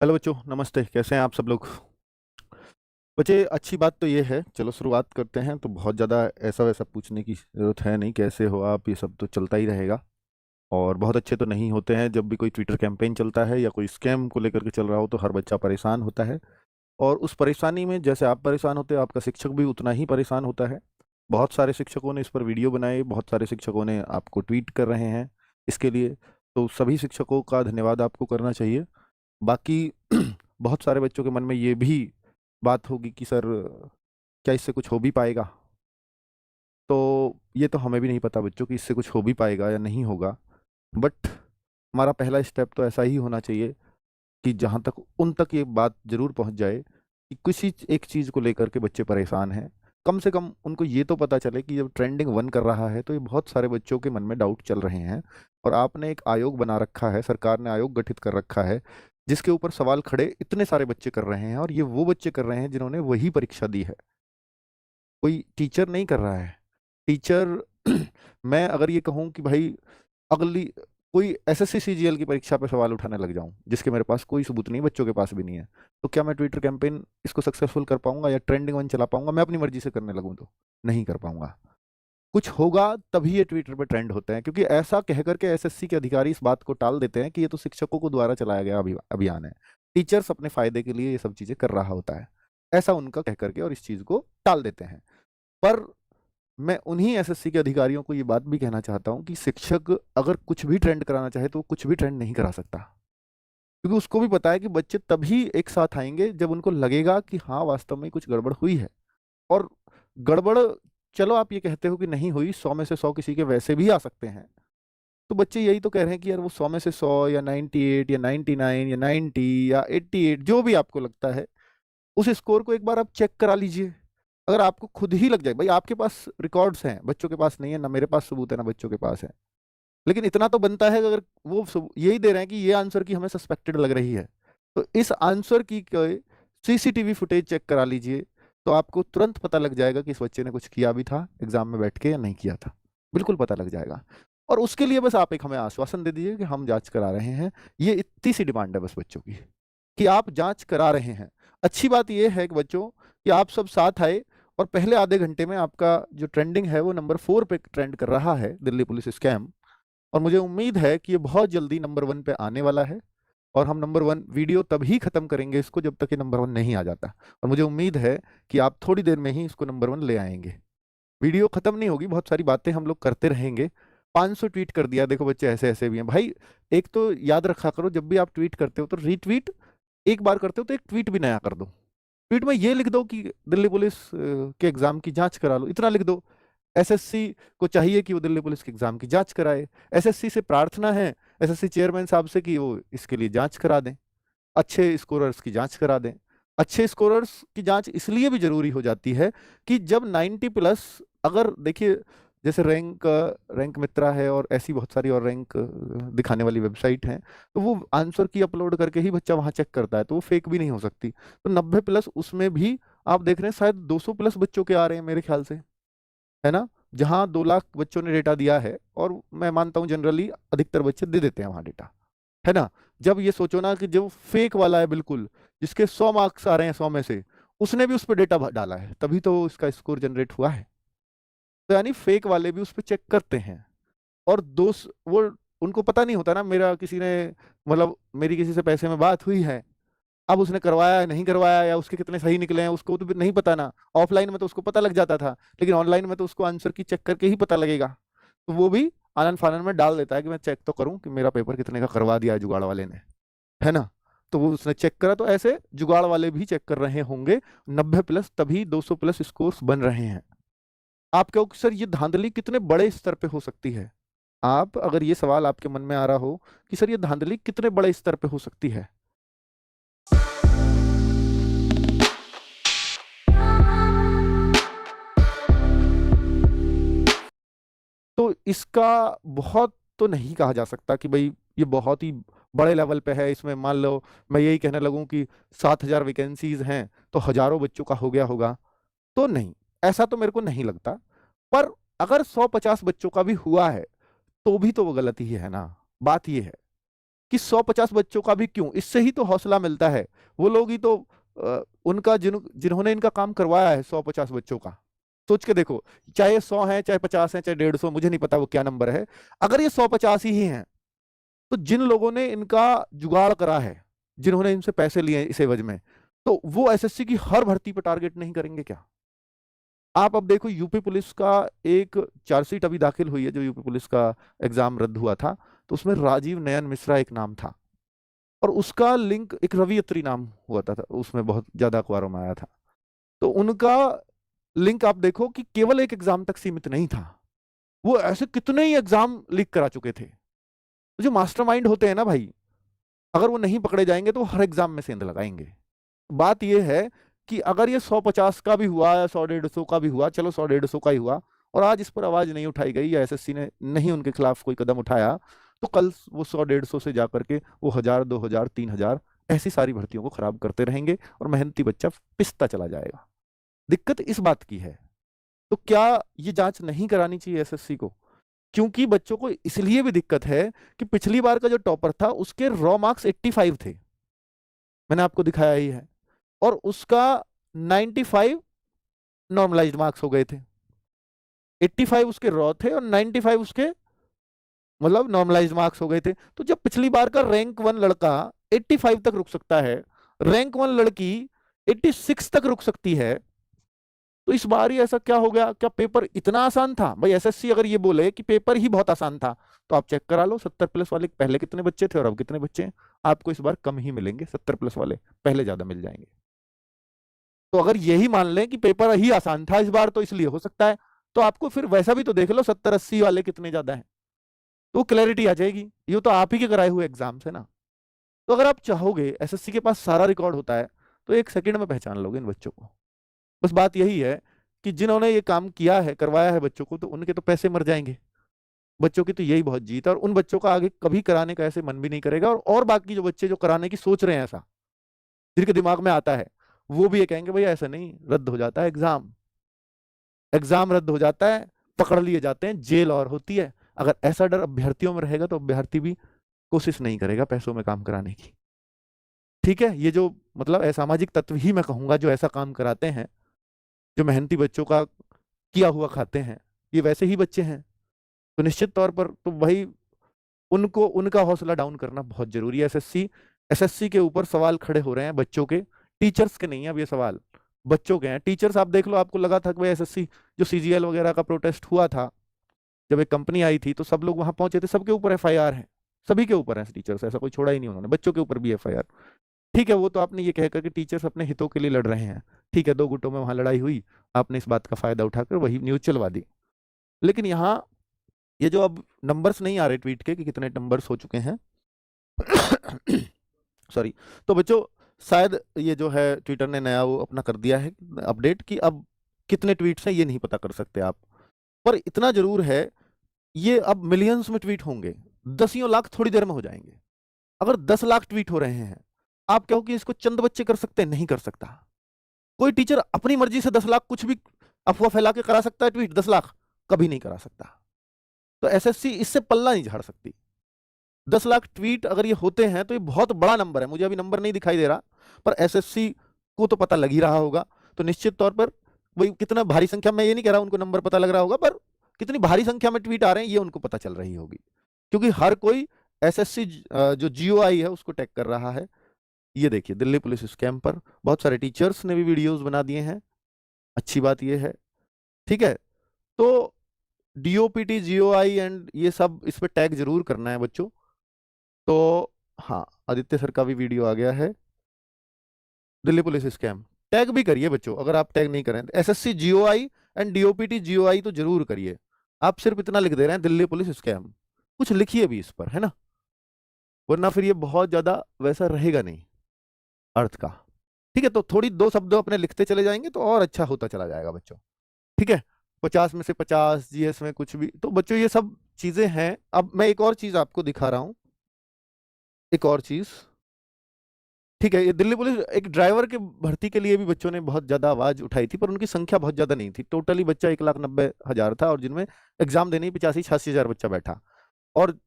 Hello बच्चों, नमस्ते। कैसे हैं आप सब लोग? बच्चे, अच्छी बात तो ये है, चलो शुरुआत करते हैं। तो बहुत ज़्यादा ऐसा वैसा पूछने की ज़रूरत है नहीं, कैसे हो आप, ये सब तो चलता ही रहेगा। और बहुत अच्छे तो नहीं होते हैं। जब भी कोई ट्विटर कैंपेन चलता है या कोई स्कैम को लेकर के चल रहा हो तो हर बच्चा परेशान होता है। और उस परेशानी में जैसे आप परेशान होते हैं, आपका शिक्षक भी उतना ही परेशान होता है। बहुत सारे शिक्षकों ने इस पर वीडियो बनाए, बहुत सारे शिक्षकों ने आपको ट्वीट कर रहे हैं इसके लिए। तो सभी शिक्षकों का धन्यवाद आपको करना चाहिए। बाकी बहुत सारे बच्चों के मन में ये भी बात होगी कि सर, क्या इससे कुछ हो भी पाएगा? तो ये तो हमें भी नहीं पता बच्चों कि इससे कुछ हो भी पाएगा या नहीं होगा। बट हमारा पहला स्टेप तो ऐसा ही होना चाहिए कि जहाँ तक उन तक ये बात जरूर पहुँच जाए कि किसी एक चीज़ को लेकर के बच्चे परेशान हैं। कम से कम उनको ये तो पता चले कि जब ट्रेंडिंग वन कर रहा है तो ये बहुत सारे बच्चों के मन में डाउट चल रहे हैं। और आपने एक आयोग बना रखा है, सरकार ने आयोग गठित कर रखा है जिसके ऊपर सवाल खड़े इतने सारे बच्चे कर रहे हैं। और ये वो बच्चे कर रहे हैं जिन्होंने वही परीक्षा दी है, कोई टीचर नहीं कर रहा है। टीचर मैं अगर ये कहूँ कि भाई अगली कोई एसएससी सीजीएल की परीक्षा पे सवाल उठाने लग जाऊं जिसके मेरे पास कोई सबूत नहीं, बच्चों के पास भी नहीं है, तो क्या मैं ट्विटर कैंपेन इसको सक्सेसफुल कर पाऊंगा या ट्रेंडिंग वन चला पाऊंगा? मैं अपनी मर्जी से करने लगूं तो नहीं कर पाऊंगा। कुछ होगा तभी ये ट्विटर पे ट्रेंड होते हैं, क्योंकि ऐसा कह करके एसएससी के अधिकारी इस बात को टाल देते हैं कि ये तो शिक्षकों को द्वारा चलाया गया अभियान है। टीचर्स अपने फायदे के लिए ये सब चीजें कर रहा होता है, ऐसा उनका कह करके और इस चीज को टाल देते हैं। पर मैं उन्हीं एसएससी के अधिकारियों को ये बात भी कहना चाहता हूँ कि शिक्षक अगर कुछ भी ट्रेंड कराना चाहे तो वो कुछ भी ट्रेंड नहीं करा सकता, क्योंकि उसको भी पता है कि बच्चे तभी एक साथ आएंगे जब उनको लगेगा कि हाँ वास्तव में कुछ गड़बड़ हुई है। और गड़बड़, चलो आप ये कहते हो कि नहीं हुई, 100 में से 100 किसी के वैसे भी आ सकते हैं। तो बच्चे यही तो कह रहे हैं कि यार वो 100 में से 100 या 98 या 99 या 90 या 88 जो भी आपको लगता है, उस स्कोर को एक बार आप चेक करा लीजिए। अगर आपको खुद ही लग जाए, भाई आपके पास रिकॉर्ड्स हैं, बच्चों के पास नहीं है, ना मेरे पास सबूत है ना बच्चों के पास है, लेकिन इतना तो बनता है कि अगर वो यही दे रहे हैं कि ये आंसर की हमें सस्पेक्टेड लग रही है, तो इस आंसर की सीसीटीवी फुटेज चेक करा लीजिए। तो आपको तुरंत पता लग जाएगा कि इस बच्चे ने कुछ किया भी था एग्जाम में बैठ के या नहीं किया था, बिल्कुल पता लग जाएगा। और उसके लिए बस आप एक हमें आश्वासन दे दीजिए कि हम जांच करा रहे हैं। ये इतनी सी डिमांड है बस बच्चों की, कि आप जांच करा रहे हैं। अच्छी बात यह है कि बच्चों कि आप सब साथ आए, और पहले आधे घंटे में आपका जो ट्रेंडिंग है वो नंबर 4 पे ट्रेंड कर रहा है, दिल्ली पुलिस स्कैम। और मुझे उम्मीद है कि ये बहुत जल्दी नंबर 1 पे आने वाला है। और हम नंबर 1 वीडियो तभी खत्म करेंगे इसको जब तक ये नंबर 1 नहीं आ जाता। और मुझे उम्मीद है कि आप थोड़ी देर में ही इसको नंबर 1 ले आएंगे। वीडियो खत्म नहीं होगी, बहुत सारी बातें हम लोग करते रहेंगे। 500 ट्वीट कर दिया, देखो बच्चे ऐसे ऐसे भी हैं भाई। एक तो याद रखा करो, जब भी आप ट्वीट करते हो तो रीट्वीट एक बार करते हो तो एक ट्वीट भी नया कर दो। ट्वीट में ये लिख दो कि दिल्ली पुलिस के एग्जाम की जांच करा लो, इतना लिख दो। एसएससी को चाहिए कि वो दिल्ली पुलिस के एग्जाम की जांच कराए। एसएससी से प्रार्थना है, एसएससी चेयरमैन साहब से, कि वो इसके लिए जांच करा दें, अच्छे स्कोरर्स की जांच करा दें। अच्छे स्कोरर्स की जांच इसलिए भी जरूरी हो जाती है कि जब 90+, अगर देखिए जैसे रैंक मित्रा है और ऐसी बहुत सारी और रैंक दिखाने वाली वेबसाइट हैं, तो वो आंसर की अपलोड करके ही बच्चा वहां चेक करता है, तो वो फेक भी नहीं हो सकती। तो 90+ उसमें भी आप देख रहे हैं शायद 200+ बच्चों के आ रहे हैं मेरे ख्याल से, है ना? जहां 2 लाख बच्चों ने डेटा दिया है, और मैं मानता हूं जनरली अधिकतर बच्चे दे देते हैं वहां डेटा, है ना? जब ये सोचो ना कि जो फेक वाला है बिल्कुल, जिसके 100 मार्क्स आ रहे हैं 100 में से, उसने भी उस पर डेटा डाला है, तभी तो इसका स्कोर जनरेट हुआ है। तो यानी फेक वाले भी उस पर चेक करते हैं। और दोस्त वो, उनको पता नहीं होता ना, मेरा किसी ने, मतलब मेरी किसी से पैसे में बात हुई है, अब उसने करवाया नहीं करवाया या उसके कितने सही निकले हैं उसको तो नहीं पता ना। ऑफलाइन में तो उसको पता लग जाता था, लेकिन ऑनलाइन में तो उसको आंसर की चेक करके ही पता लगेगा। तो वो भी आनन फानन में डाल देता है कि मैं चेक तो करूं कि मेरा पेपर कितने का करवा दिया है जुगाड़ वाले ने, है ना? तो वो उसने चेक करा, तो ऐसे जुगाड़ वाले भी चेक कर रहे होंगे 90+, तभी 200+ स्कोर्स बन रहे हैं। आप कहो कि सर ये धांधली कितने बड़े स्तर पे हो सकती है? आप अगर ये सवाल आपके मन में आ रहा हो कि सर ये धांधली कितने बड़े स्तर पे हो सकती है, तो इसका बहुत तो नहीं कहा जा सकता कि भाई ये बहुत ही बड़े लेवल पे है। इसमें मान लो मैं यही कहने लगूं कि 7,000 वैकेंसीज हैं तो हजारों बच्चों का हो गया होगा, तो नहीं, ऐसा तो मेरे को नहीं लगता। पर अगर 150 बच्चों का भी हुआ है तो भी तो वो गलती ही है ना, बात ये है। कि 150 बच्चों का भी क्यों, इससे ही तो हौसला मिलता है। वो लोग ही तो उनका जिन्होंने इनका काम करवाया है 150 बच्चों का, सोच के देखो, चाहे 100 है, चाहे 50 है, चाहे 150, मुझे नहीं पता वो क्या नंबर है, अगर ये 150 ही हैं, तो जिन लोगों ने इनका जुगाड़ करा है, जिन्होंने इनसे पैसे लिए इस एवज में, तो वो एसएससी की हर भर्ती पर टारगेट नहीं करेंगे क्या? आप अब देखो, यूपी पुलिस का एक चार्जशीट अभी दाखिल हुई है, जो यूपी पुलिस का एग्जाम रद्द हुआ था, तो उसमें राजीव नयन मिश्रा एक नाम था, और उसका लिंक एक रवि अत्री नाम हुआ था, उसमें बहुत ज्यादा अखबारों में आया था। तो उनका लिंक आप देखो कि केवल एक एग्जाम तक सीमित नहीं था, वो ऐसे कितने ही एग्जाम लीक करा चुके थे। तो जो मास्टरमाइंड होते हैं ना भाई, अगर वो नहीं पकड़े जाएंगे तो हर एग्जाम में सेंध लगाएंगे। बात यह है कि अगर ये 150 का भी हुआ या 100-150 का भी हुआ, चलो 100-150 का ही हुआ, और आज इस पर आवाज नहीं उठाई गई या एसएससी ने नहीं उनके खिलाफ कोई कदम उठाया, तो कल वो 100-150 से जाकर के वो 1000, 2000, 3000 ऐसी सारी भर्तियों को खराब करते रहेंगे और मेहनती बच्चा पिसता चला जाएगा। दिक्कत इस बात की है। तो क्या ये जांच नहीं करानी चाहिए एसएससी को? क्योंकि बच्चों को इसलिए भी दिक्कत है कि पिछली बार का जो टॉपर था उसके रॉ मार्क्स 85 थे, मैंने आपको दिखाया ही है, और उसका 95 नॉर्मलाइज्ड मार्क्स हो गए थे। 85 उसके रॉ थे और 95 उसके मतलब नॉर्मलाइज्ड मार्क्स हो गए थे। तो जब पिछली बार का रैंक 1 लड़का 85 तक रुक सकता है, रैंक 1 लड़की 86 तक रुक सकती है, तो इस बार ही ऐसा क्या हो गया? क्या पेपर इतना आसान था? भाई एसएससी अगर ये बोले कि पेपर ही बहुत आसान था, तो आप चेक करा लो 70+ वाले पहले कितने बच्चे थे और अब कितने बच्चे हैं। आपको इस बार कम ही मिलेंगे, 70+ वाले पहले ज्यादा मिल जाएंगे। तो अगर यही मान लें कि पेपर ही आसान था इस बार, तो इसलिए हो सकता है, तो आपको फिर वैसा भी तो देख लो 70-80 वाले कितने ज्यादा हैं, तो क्लैरिटी आ जाएगी। ये तो आप ही के कराए हुए एग्जाम है ना। तो अगर आप चाहोगे, एसएससी के पास सारा रिकॉर्ड होता है, तो 1 सेकंड में पहचान लोगे इन बच्चों को। बस बात यही है कि जिन्होंने ये काम किया है, करवाया है बच्चों को, तो उनके तो पैसे मर जाएंगे, बच्चों की तो यही बहुत जीत है, और उन बच्चों का आगे कभी कराने का ऐसे मन भी नहीं करेगा। और बाकी जो बच्चे जो कराने की सोच रहे हैं, ऐसा जिनके दिमाग में आता है, वो भी ये कहेंगे भैया ऐसा नहीं, रद्द हो जाता है एग्जाम, एग्जाम रद्द हो जाता है, पकड़ लिए जाते हैं, जेल और होती है। अगर ऐसा डर अभ्यर्थियों में रहेगा, तो अभ्यर्थी भी कोशिश नहीं करेगा पैसों में काम कराने की। ठीक है, ये जो मतलब असामाजिक तत्व ही मैं कहूंगा जो ऐसा काम कराते हैं, जो मेहनती बच्चों का किया हुआ खाते हैं, ये वैसे ही बच्चे हैं। तो निश्चित तौर पर तो भाई उनको उनका हौसला डाउन करना बहुत जरूरी है। एसएससी के ऊपर सवाल खड़े हो रहे हैं बच्चों के, टीचर्स के नहीं है अब ये सवाल, बच्चों के हैं। टीचर्स आप देख लो, आपको लगा था कि भाई एसएससी जो सीजीएल वगैरह का प्रोटेस्ट हुआ था, जब एक कंपनी आई थी तो सब लोग वहां पहुंचे थे, सबके ऊपर एफआईआर है, सभी के ऊपर है टीचर्स, ऐसा कोई छोड़ा ही नहीं उन्होंने, बच्चों के ऊपर भी एफआईआर। ठीक है, वो तो आपने ये कहकर कि टीचर्स अपने हितों के लिए लड़ रहे हैं, ठीक है, 2 गुटों में वहां लड़ाई हुई, आपने इस बात का फायदा उठाकर वही न्यूज चलवा दी। लेकिन यहाँ ये जो अब नंबर्स नहीं आ रहे ट्वीट के कि कितने नंबर्स हो चुके हैं सॉरी, तो बच्चों शायद ये जो है ट्विटर ने नया वो अपना कर दिया है अपडेट, कि अब कितने ट्वीट्स हैं ये नहीं पता कर सकते आप, पर इतना जरूर है ये अब मिलियंस में ट्वीट होंगे, 10 लाख थोड़ी देर में हो जाएंगे। अगर 10 लाख ट्वीट हो रहे हैं, आप कहो कि इसको चंद बच्चे कर सकते हैं? नहीं कर सकता। कोई टीचर अपनी मर्जी से 10 लाख कुछ भी अफवाह फैला के करा सकता है ट्वीट? 10 लाख कभी नहीं करा सकता। तो एसएससी इससे पल्ला नहीं झाड़ सकती। 10 लाख ट्वीट अगर ये होते हैं तो ये बहुत बड़ा नंबर है, मुझे अभी नंबर नहीं दिखाई दे रहा, पर एसएससी को तो पता लग ही रहा होगा। तो निश्चित तौर पर वही कितना भारी संख्या में, ये नहीं कह रहा उनको नंबर पता लग रहा होगा, पर कितनी भारी संख्या में ट्वीट आ रहे हैं ये उनको पता चल रही होगी, क्योंकि हर कोई एसएससी जो जीओआई है उसको टैग कर रहा है। ये देखिए, दिल्ली पुलिस स्कैम पर बहुत सारे टीचर्स ने भी वीडियोस बना दिए हैं, अच्छी बात ये है। ठीक है, तो डीओपीटी, जीओआई एंड ये सब इस पे टैग जरूर करना है बच्चों। तो हाँ, आदित्य सर का भी वीडियो आ गया है, दिल्ली पुलिस स्कैम, टैग भी करिए बच्चों, अगर आप टैग नहीं करें SSC GOI and DOPT GOI तो जरूर करिए। आप सिर्फ इतना लिख दे रहे हैं दिल्ली पुलिस स्कैम, कुछ लिखिए भी इस पर, है ना, वरना फिर ये बहुत ज्यादा वैसा रहेगा नहीं अर्थ का। ठीक है, तो थोड़ी 2 शब्द अपने लिखते चले जाएंगे तो और अच्छा होता चला जाएगा बच्चों। ठीक है, 50 में से 50, जीएस में कुछ भी, तो बच्चों ये सब चीजें हैं। अब मैं एक और चीज आपको दिखा रहा हूं, एक और चीज। ठीक है, ये दिल्ली पुलिस एक ड्राइवर के भर्ती के लिए भी बच्चों ने बहुत ज्यादा आवाज उठाई थी, पर उनकी संख्या बहुत ज्यादा नहीं थी, टोटली बच्चा 1,90,000 था, और जिनमें एग्जाम देने 85-86 हजार बच्चा बैठा। और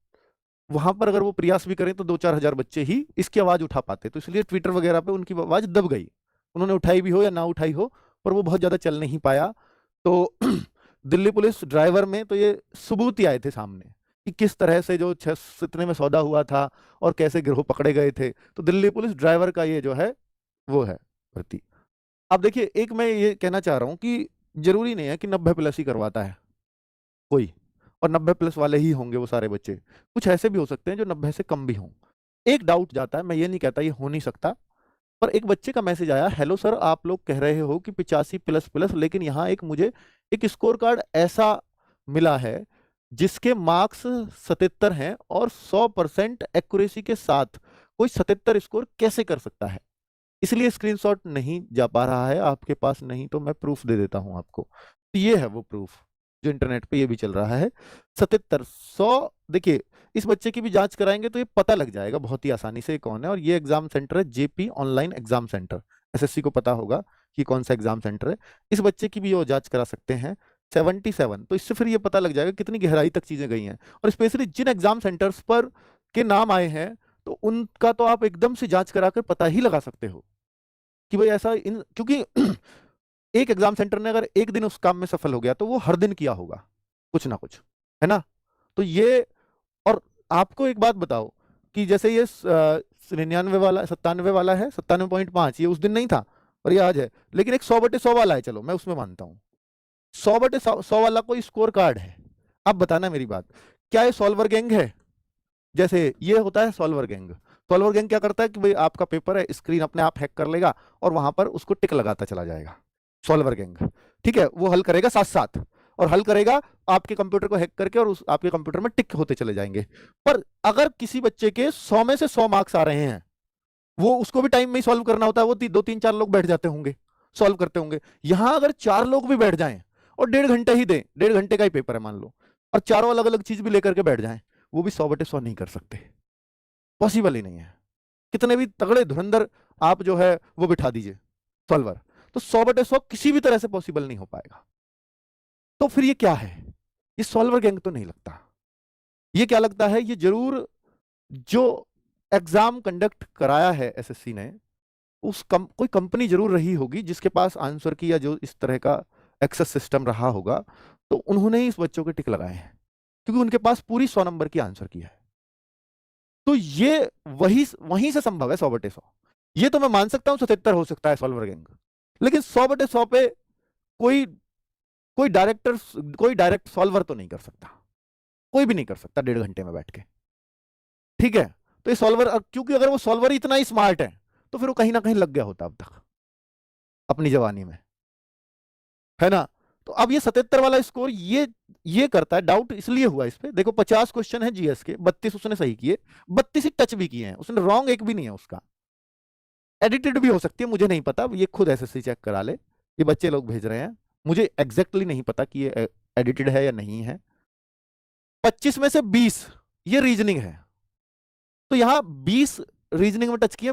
वहां पर अगर वो प्रयास भी करें तो 2-4 हजार बच्चे ही इसकी आवाज उठा पाते, तो इसलिए ट्विटर वगैरह पे उनकी आवाज दब गई, उन्होंने उठाई भी हो या ना उठाई हो, पर वो बहुत ज्यादा चल नहीं पाया। तो दिल्ली पुलिस ड्राइवर में तो ये सबूत ही आए थे सामने कि किस तरह से जो इतने में सौदा हुआ था और कैसे गिरोह पकड़े गए थे। तो दिल्ली पुलिस ड्राइवर का ये जो है वो है भर्ती। अब देखिए, एक मैं ये कहना चाह रहा हूँ कि जरूरी नहीं है कि 90+ ही करवाता है कोई, और 90+ वाले ही होंगे वो सारे बच्चे, कुछ ऐसे भी हो सकते हैं जो 90 से कम भी हों। एक डाउट जाता है, मैं ये नहीं कहता ये हो नहीं सकता, पर एक बच्चे का मैसेज आया, हेलो सर आप लोग कह रहे हो कि 85++, लेकिन यहाँ एक मुझे एक स्कोर कार्ड ऐसा मिला है जिसके मार्क्स 77 हैं और 100% एक्यूरेसी के साथ कोई 77 स्कोर कैसे कर सकता है, इसलिए स्क्रीनशॉट नहीं जा पा रहा है आपके पास, नहीं तो मैं प्रूफ दे देता हूं आपको। तो ये है वो प्रूफ जो इंटरनेट पे ये भी चल रहा है, 77 100। देखिए, इस बच्चे की भी जांच कराएंगे तो ये पता लग जाएगा बहुत ही आसानी से कौन है, और ये एग्जाम सेंटर है JP online exam centre, SSC को पता होगा कि कौन सा एग्जाम सेंटर है। इस बच्चे की भी वो जांच करा सकते हैं 77, तो इससे फिर ये पता लग जाएगा कितनी गहराई तक चीजें गई हैं, और स्पेशली जिन एग्जाम सेंटर्स पर के नाम आए हैं तो उनका तो आप एकदम से जांच कराकर पता ही लगा सकते हो कि भाई ऐसा इन, क्योंकि एक एग्जाम सेंटर ने अगर एक दिन उस काम में सफल हो गया तो वो हर दिन किया होगा कुछ ना कुछ, है ना। तो ये, और आपको एक बात बताओ कि जैसे ये 99 वाला 97 वाला है, 97.5, ये उस दिन नहीं था और ये आज है, लेकिन एक 100/100 वाला है, चलो मैं उसमें मानता हूँ, 100/100 वाला कोई स्कोर कार्ड है। अब बताना मेरी बात, क्या ये सॉल्वर गैंग है? जैसे ये होता है सॉल्वर गैंग, सॉल्वर गैंग क्या करता है कि भाई आपका पेपर है, स्क्रीन अपने आप हैक कर लेगा और वहां पर उसको टिक लगाता चला जाएगा, सॉल्वर गैंग, ठीक है, वो हल करेगा साथ साथ, और हल करेगा आपके कंप्यूटर को हैक करके, और उस आपके कंप्यूटर में टिक होते चले जाएंगे। पर अगर किसी बच्चे के 100 में से 100 मार्क्स आ रहे हैं, वो उसको भी टाइम में ही सॉल्व करना होता है, वो 2-3-4 लोग बैठ जाते होंगे सॉल्व करते होंगे। यहां अगर 4 लोग भी बैठ जाएं और 1.5 घंटे ही दें, 1.5 घंटे का ही पेपर है मान लो, और चारों अलग अलग चीज भी लेकर के बैठ जाएं, वो भी 100/100 नहीं कर सकते, पॉसिबल ही नहीं है। कितने भी तगड़े धुरंधर आप जो है वो बिठा दीजिए सॉल्वर, तो 100/100 किसी भी तरह से पॉसिबल नहीं हो पाएगा। तो फिर ये क्या है? ये सॉल्वर गैंग तो नहीं लगता। ये क्या लगता है? ये जरूर जो एग्जाम कंडक्ट कराया है एसएससी ने, कोई कंपनी जरूर रही होगी जिसके पास आंसर की या जो इस तरह का एक्सेस सिस्टम रहा होगा, तो उन्होंने ही इस बच्चों के टिक लगाए हैं, क्योंकि उनके पास पूरी 100 नंबर की आंसर की है। तो ये वहीं से संभव है 100/100। ये तो मैं मान सकता हूं 77 हो सकता है सॉल्वर गैंग, लेकिन 100/100 पे कोई कोई डायरेक्ट सॉल्वर तो नहीं कर सकता, कोई भी नहीं कर सकता 1.5 घंटे में बैठ के, ठीक है। तो ये सॉल्वर, क्योंकि अगर वो सॉल्वर इतना ही स्मार्ट है तो फिर वो कहीं ना कहीं लग गया होता अब तक अपनी जवानी में, है ना। तो अब ये 77 वाला स्कोर ये करता है, डाउट इसलिए हुआ इस पे, देखो 50 क्वेश्चन है जीएस के, 32 उसने सही किए, 32 ही टच भी किए हैं उसने, रॉन्ग एक भी नहीं है उसका। एडिटेड भी हो सकती है, मुझे नहीं पता, ये खुद एसएससी चेक करा ले, ये बच्चे लोग भेज रहे हैं, मुझे एग्जैक्टली नहीं पता कि ये एडिटेड है या नहीं है। 25 में से 20 ये रीजनिंग है, तो यहां 20 रीजनिंग में टच किए,